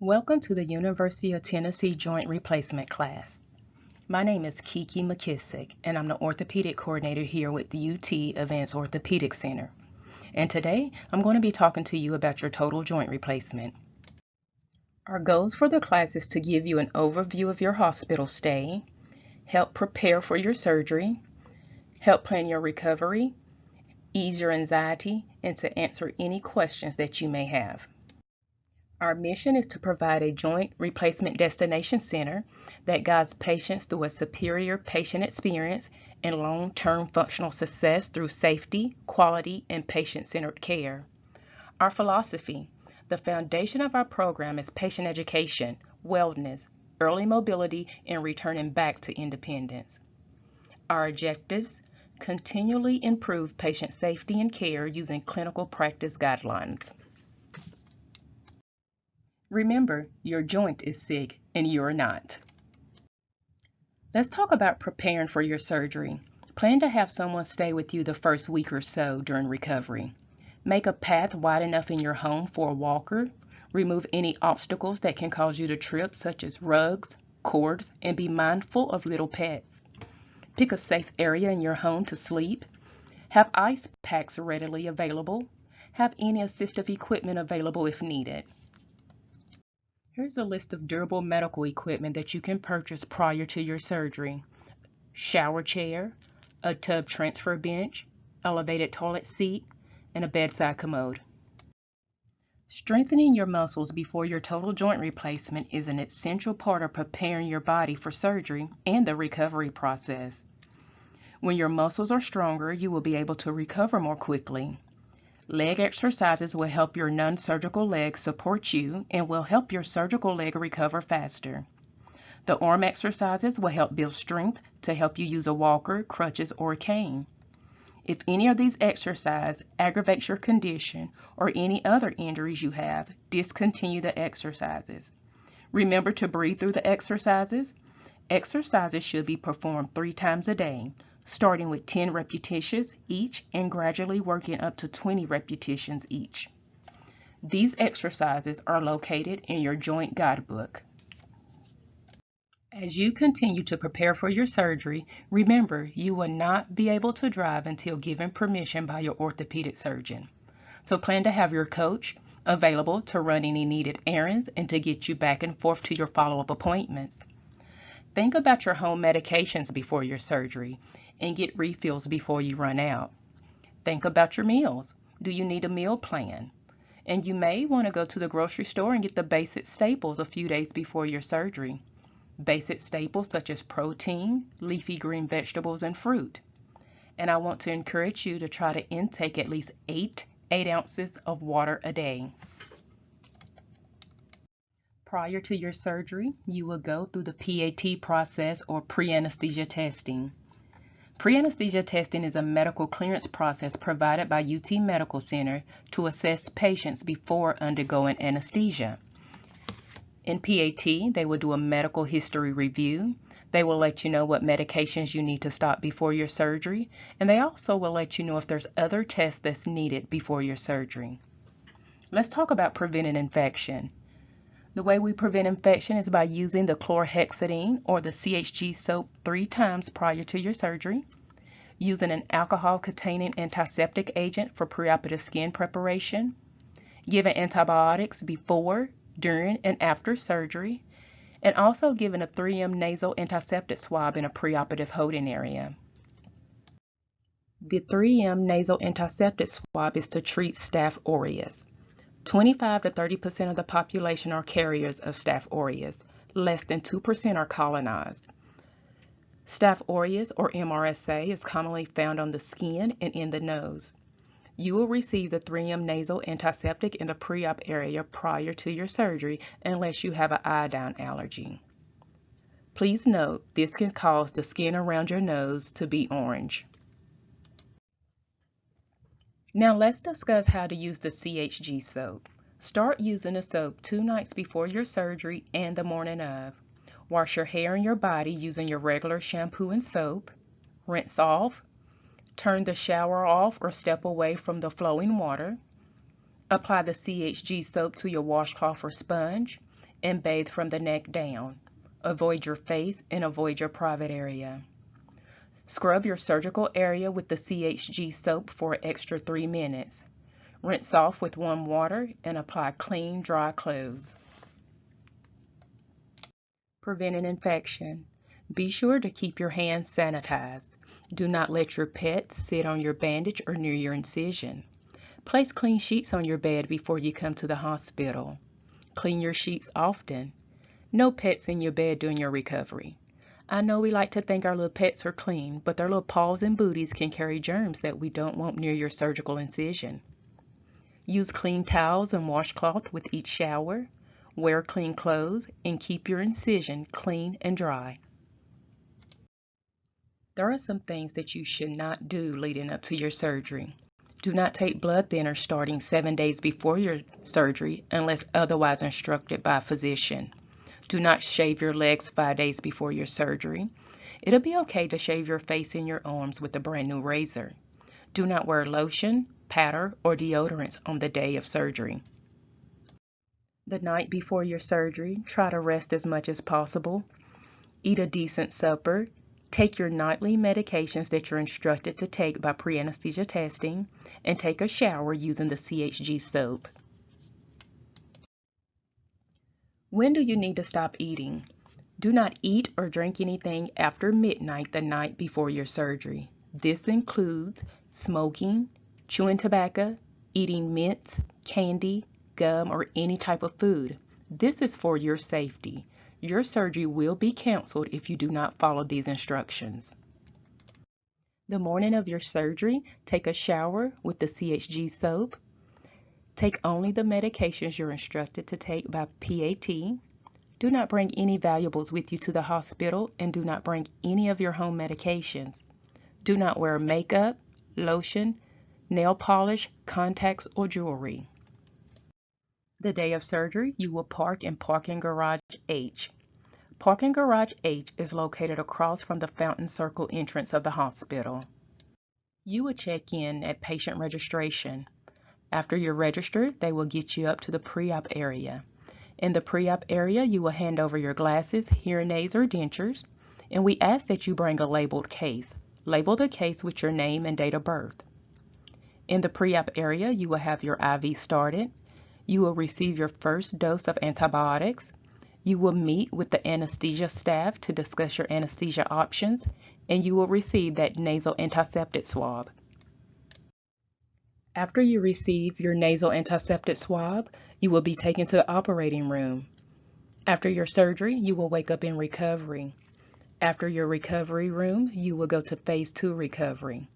Welcome to the University of Tennessee Joint Replacement class. My name is Kiki McKissick, and I'm the Orthopedic Coordinator here with the UT Advanced Orthopedic Center. And today, I'm going to be talking to you about your total joint replacement. Our goals for the class is to give you an overview of your hospital stay, help prepare for your surgery, help plan your recovery, ease your anxiety, and to answer any questions that you may have. Our mission is to provide a joint replacement destination center that guides patients through a superior patient experience and long-term functional success through safety, quality, and patient-centered care. Our philosophy: the foundation of our program is patient education, wellness, early mobility, and returning back to independence. Our objectives: continually improve patient safety and care using clinical practice guidelines. Remember, your joint is sick and you're not. Let's talk about preparing for your surgery. Plan to have someone stay with you the first week or so during recovery. Make a path wide enough in your home for a walker. Remove any obstacles that can cause you to trip, such as rugs, cords, and be mindful of little pets. Pick a safe area in your home to sleep. Have ice packs readily available. Have any assistive equipment available if needed. Here's a list of durable medical equipment that you can purchase prior to your surgery: shower chair, a tub transfer bench, elevated toilet seat, and a bedside commode. Strengthening your muscles before your total joint replacement is an essential part of preparing your body for surgery and the recovery process. When your muscles are stronger, you will be able to recover more quickly. Leg exercises will help your non-surgical leg support you and will help your surgical leg recover faster. The arm exercises will help build strength to help you use a walker, crutches, or a cane. If any of these exercises aggravates your condition or any other injuries you have, discontinue the exercises. Remember to breathe through the exercises. Exercises should be performed 3 times a day, starting with 10 repetitions each and gradually working up to 20 repetitions each. These exercises are located in your joint guidebook. As you continue to prepare for your surgery, remember you will not be able to drive until given permission by your orthopedic surgeon. So plan to have your coach available to run any needed errands and to get you back and forth to your follow-up appointments. Think about your home medications before your surgery and get refills before you run out. Think about your meals. Do you need a meal plan? And you may want to go to the grocery store and get the basic staples a few days before your surgery. Basic staples such as protein, leafy green vegetables, and fruit. And I want to encourage you to try to intake at least 8 ounces of water a day. Prior to your surgery, you will go through the PAT process, or pre-anesthesia testing. Pre-anesthesia testing is a medical clearance process provided by UT Medical Center to assess patients before undergoing anesthesia. In PAT, they will do a medical history review. They will let you know what medications you need to stop before your surgery, and they also will let you know if there's other tests that's needed before your surgery. Let's talk about preventing infection. The way we prevent infection is by using the chlorhexidine or the CHG soap 3 times prior to your surgery, using an alcohol-containing antiseptic agent for preoperative skin preparation, giving antibiotics before, during, and after surgery, and also giving a 3M nasal antiseptic swab in a preoperative holding area. The 3M nasal antiseptic swab is to treat Staph aureus. 25 to 30% of the population are carriers of Staph aureus. Less than 2% are colonized. Staph aureus, or MRSA, is commonly found on the skin and in the nose. You will receive the 3M nasal antiseptic in the pre-op area prior to your surgery unless you have an iodine allergy. Please note, this can cause the skin around your nose to be orange. Now let's discuss how to use the CHG soap. Start using the soap 2 nights before your surgery and the morning of. Wash your hair and your body using your regular shampoo and soap. Rinse off. Turn the shower off or step away from the flowing water. Apply the CHG soap to your washcloth or sponge. and bathe from the neck down. Avoid your face and avoid your private area. Scrub your surgical area with the CHG soap for an extra 3 minutes. Rinse off with warm water and apply clean, dry clothes. Preventing infection. Be sure to keep your hands sanitized. Do not let your pets sit on your bandage or near your incision. Place clean sheets on your bed before you come to the hospital. Clean your sheets often. No pets in your bed during your recovery. I know we like to think our little pets are clean, but their little paws and booties can carry germs that we don't want near your surgical incision. Use clean towels and washcloth with each shower. Wear clean clothes and keep your incision clean and dry. There are some things that you should not do leading up to your surgery. Do not take blood thinners starting 7 days before your surgery unless otherwise instructed by a physician. Do not shave your legs 5 days before your surgery. It'll be okay to shave your face and your arms with a brand new razor. Do not wear lotion, powder, or deodorants on the day of surgery. The night before your surgery, try to rest as much as possible. Eat a decent supper. Take your nightly medications that you're instructed to take by pre-anesthesia testing, and take a shower using the CHG soap. When do you need to stop eating? Do not eat or drink anything after midnight the night before your surgery. This includes smoking, chewing tobacco, eating mints, candy, gum, or any type of food. This is for your safety. Your surgery will be canceled if you do not follow these instructions. The morning of your surgery, take a shower with the CHG soap. Take only the medications you're instructed to take by PAT. Do not bring any valuables with you to the hospital, and do not bring any of your home medications. Do not wear makeup, lotion, nail polish, contacts, or jewelry. The day of surgery, you will park in Parking Garage H. Parking Garage H is located across from the Fountain Circle entrance of the hospital. You will check in at patient registration. After you're registered, they will get you up to the pre-op area. In the pre-op area, you will hand over your glasses, hearing aids, or dentures, and we ask that you bring a labeled case. Label the case with your name and date of birth. In the pre-op area, you will have your IV started. You will receive your first dose of antibiotics. You will meet with the anesthesia staff to discuss your anesthesia options, and you will receive that nasal antiseptic swab. After you receive your nasal antiseptic swab, you will be taken to the operating room. After your surgery, you will wake up in recovery. After your recovery room, you will go to phase 2 recovery.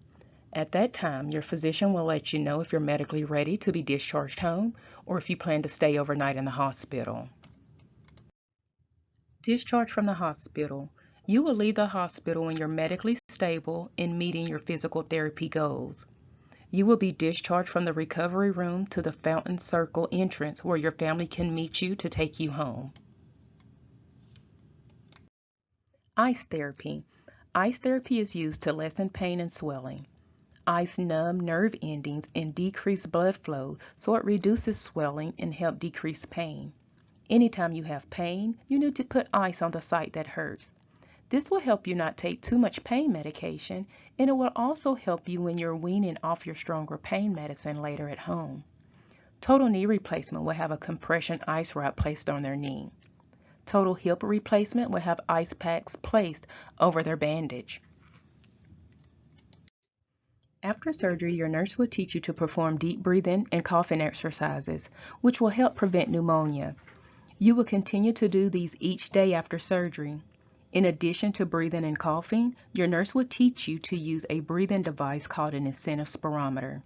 At that time, your physician will let you know if you're medically ready to be discharged home or if you plan to stay overnight in the hospital. Discharge from the hospital. You will leave the hospital when you're medically stable and meeting your physical therapy goals. You will be discharged from the recovery room to the Fountain Circle entrance where your family can meet you to take you home. Ice therapy. Ice therapy is used to lessen pain and swelling. Ice numb nerve endings and decrease blood flow so it reduces swelling and help decrease pain. Anytime you have pain, you need to put ice on the site that hurts. This will help you not take too much pain medication, and it will also help you when you're weaning off your stronger pain medicine later at home. Total knee replacement will have a compression ice wrap placed on their knee. Total hip replacement will have ice packs placed over their bandage. After surgery, your nurse will teach you to perform deep breathing and coughing exercises, which will help prevent pneumonia. You will continue to do these each day after surgery. In addition to breathing and coughing, your nurse will teach you to use a breathing device called an incentive spirometer.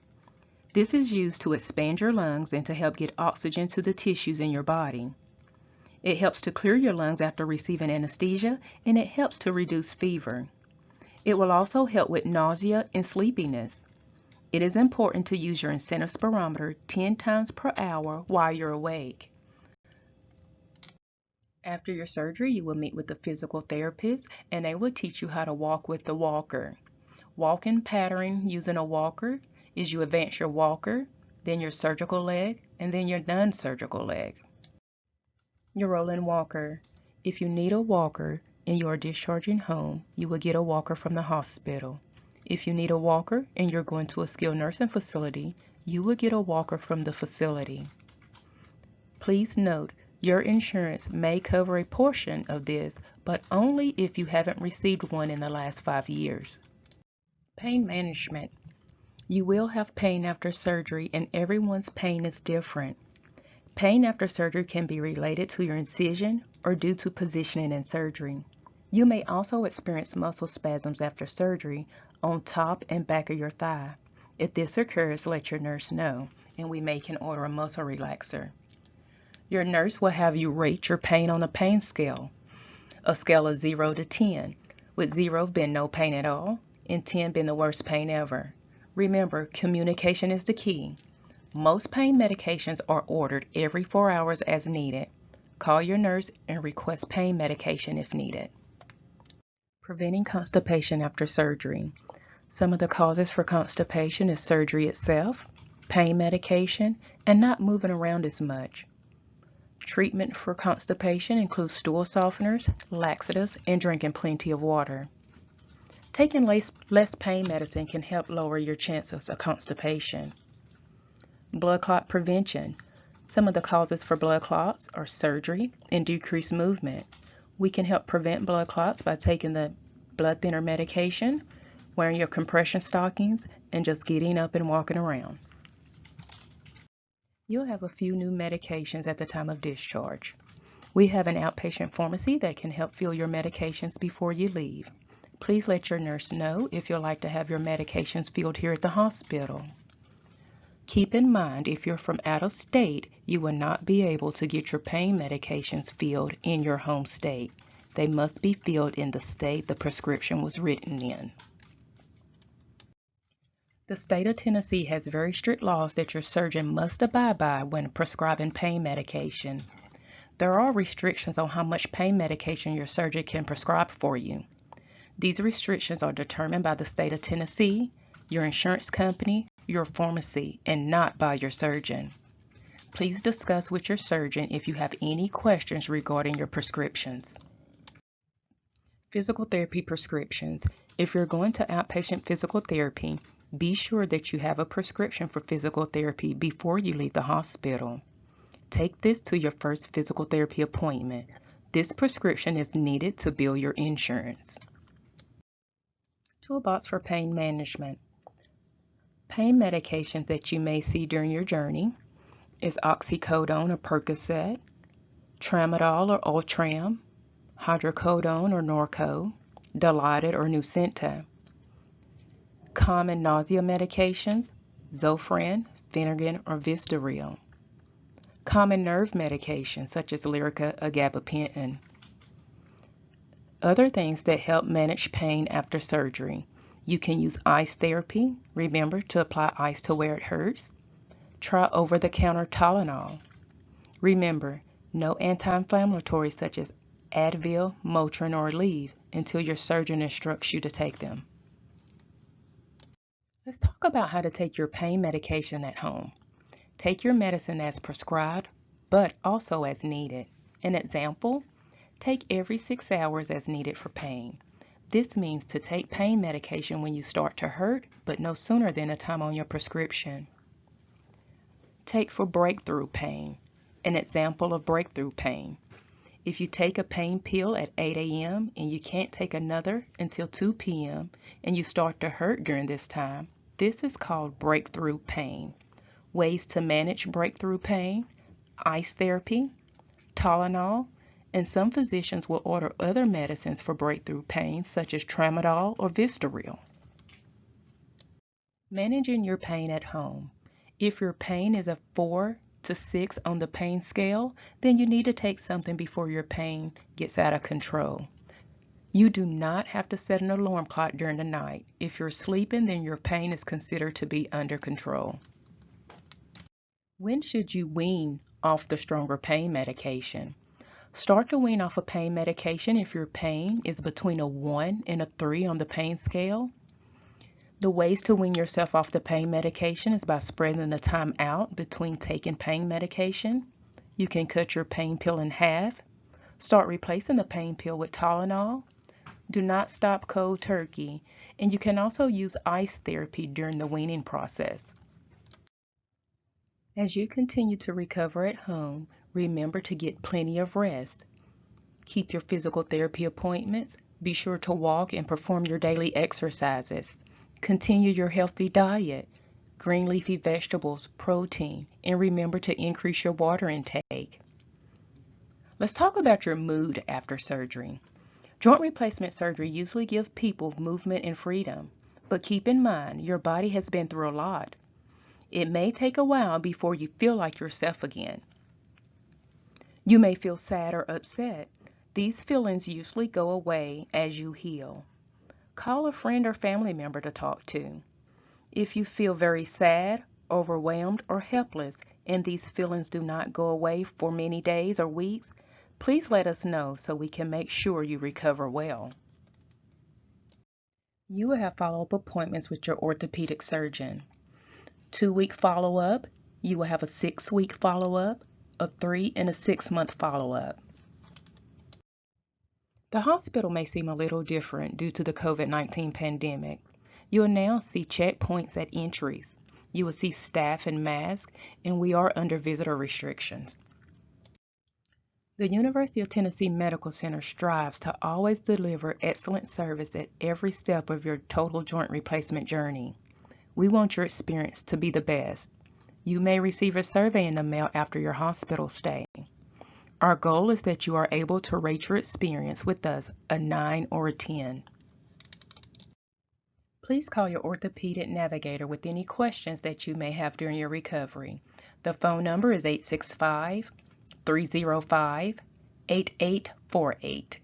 This is used to expand your lungs and to help get oxygen to the tissues in your body. It helps to clear your lungs after receiving anesthesia, and it helps to reduce fever. It will also help with nausea and sleepiness. It is important to use your incentive spirometer 10 times per hour while you're awake. After your surgery, you will meet with the physical therapist, and they will teach you how to walk with the walker. Walking pattern using a walker is you advance your walker, then your surgical leg, and then your non-surgical leg. Your rolling walker. If you need a walker and you are discharging home, you will get a walker from the hospital. If you need a walker and you're going to a skilled nursing facility, you will get a walker from the facility. Please note, your insurance may cover a portion of this, but only if you haven't received one in the last 5 years. Pain management. You will have pain after surgery, and everyone's pain is different. Pain after surgery can be related to your incision or due to positioning in surgery. You may also experience muscle spasms after surgery on top and back of your thigh. If this occurs, let your nurse know, and we may can order a muscle relaxer. Your nurse will have you rate your pain on a pain scale, a scale of 0 to 10, with 0 being no pain at all and 10 being the worst pain ever. Remember, communication is the key. Most pain medications are ordered every 4 hours as needed. Call your nurse and request pain medication if needed. Preventing constipation after surgery. Some of the causes for constipation is surgery itself, pain medication, and not moving around as much. Treatment for constipation includes stool softeners, laxatives, and drinking plenty of water. Taking less pain medicine can help lower your chances of constipation. Blood clot prevention. Some of the causes for blood clots are surgery and decreased movement. We can help prevent blood clots by taking the blood thinner medication, wearing your compression stockings, and just getting up and walking around. You'll have a few new medications at the time of discharge. We have an outpatient pharmacy that can help fill your medications before you leave. Please let your nurse know if you'd like to have your medications filled here at the hospital. Keep in mind, if you're from out of state, you will not be able to get your pain medications filled in your home state. They must be filled in the state the prescription was written in. The state of Tennessee has very strict laws that your surgeon must abide by when prescribing pain medication. There are restrictions on how much pain medication your surgeon can prescribe for you. These restrictions are determined by the state of Tennessee, your insurance company, your pharmacy, and not by your surgeon. Please discuss with your surgeon if you have any questions regarding your prescriptions. Physical therapy prescriptions. If you're going to outpatient physical therapy, be sure that you have a prescription for physical therapy before you leave the hospital. Take this to your first physical therapy appointment. This prescription is needed to bill your insurance. Toolbox for pain management. Pain medications that you may see during your journey is oxycodone or Percocet, tramadol or Ultram, hydrocodone or Norco, Dilaudid or Nucynta. Common nausea medications, Zofran, Phenergan, or Vistaril. Common nerve medications such as Lyrica or gabapentin. Other things that help manage pain after surgery. You can use ice therapy. Remember to apply ice to where it hurts. Try over-the-counter Tylenol. Remember, no anti-inflammatories such as Advil, Motrin, or Aleve until your surgeon instructs you to take them. Let's talk about how to take your pain medication at home. Take your medicine as prescribed, but also as needed. An example, take every 6 hours as needed for pain. This means to take pain medication when you start to hurt, but no sooner than the time on your prescription. Take for breakthrough pain. An example of breakthrough pain. If you take a pain pill at 8 a.m. and you can't take another until 2 p.m. and you start to hurt during this time, this is called breakthrough pain. Ways to manage breakthrough pain: ice therapy, Tylenol, and some physicians will order other medicines for breakthrough pain such as tramadol or Vistaril. Managing your pain at home. If your pain is a 4 to 6 on the pain scale, then you need to take something before your pain gets out of control. You do not have to set an alarm clock during the night. If you're sleeping, then your pain is considered to be under control. When should you wean off the stronger pain medication? Start to wean off of pain medication if your pain is between a 1 and a 3 on the pain scale. The ways to wean yourself off the pain medication is by spreading the time out between taking pain medication. You can cut your pain pill in half. Start replacing the pain pill with Tylenol. Do not stop cold turkey, and you can also use ice therapy during the weaning process. As you continue to recover at home, remember to get plenty of rest. Keep your physical therapy appointments. Be sure to walk and perform your daily exercises. Continue your healthy diet, green leafy vegetables, protein, and remember to increase your water intake. Let's talk about your mood after surgery. Joint replacement surgery usually gives people movement and freedom, but keep in mind your body has been through a lot. It may take a while before you feel like yourself again. You may feel sad or upset. These feelings usually go away as you heal. Call a friend or family member to talk to. If you feel very sad, overwhelmed, or helpless, and these feelings do not go away for many days or weeks, please let us know so we can make sure you recover well. You will have follow-up appointments with your orthopedic surgeon. 2-week follow-up, you will have a 6-week follow-up, a 3 and a 6-month follow-up. The hospital may seem a little different due to the COVID-19 pandemic. You will now see checkpoints at entries. You will see staff in masks, and we are under visitor restrictions. The University of Tennessee Medical Center strives to always deliver excellent service at every step of your total joint replacement journey. We want your experience to be the best. You may receive a survey in the mail after your hospital stay. Our goal is that you are able to rate your experience with us a 9 or a 10. Please call your orthopedic navigator with any questions that you may have during your recovery. The phone number is 865-305-8848.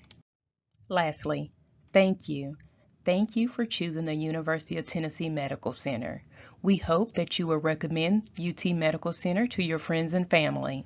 Lastly, thank you. Thank you for choosing the University of Tennessee Medical Center. We hope that you will recommend UT Medical Center to your friends and family.